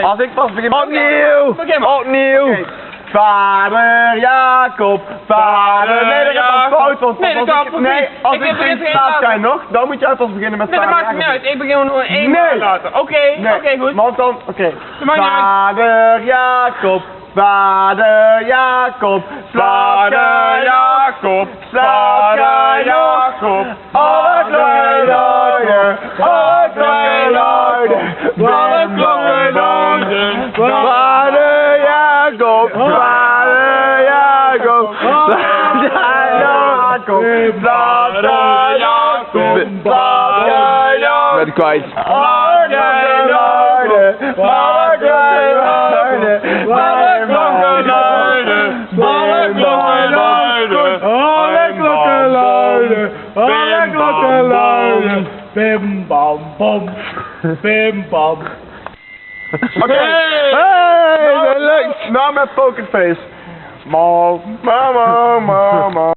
Als ik pas begin... Opnieuw! Opnieuw! Okay. Vader Jacob, vader... Nee, dat gaat een fout, want Nee, dat kan als nee, als ik geen staat zijn nog, dan moet jij pas beginnen met Nee, dat vader maakt niet Jacob. uit. Ik begin gewoon één Nee. woord later. Oké, oké, goed. Want dan, oké. Dat maakt niet uit. Vader Jacob, vader Jacob, vader Jacob, vader Jacob, alle klokken luiden, alle klokken luiden, alle klokken luiden, vader Jacob, vader Jacob, vader Jacob, vader Jacob, vader Jacob, Ben kwijt. alle klokken luiden, alle klokken luiden, alle klokken luiden, alle klokken luiden, alle klokken luiden, alle klokken luiden, bim bam bom, bim bam. Oké, hey, leuk. Nou met Pokerface. Mama, mama, mama.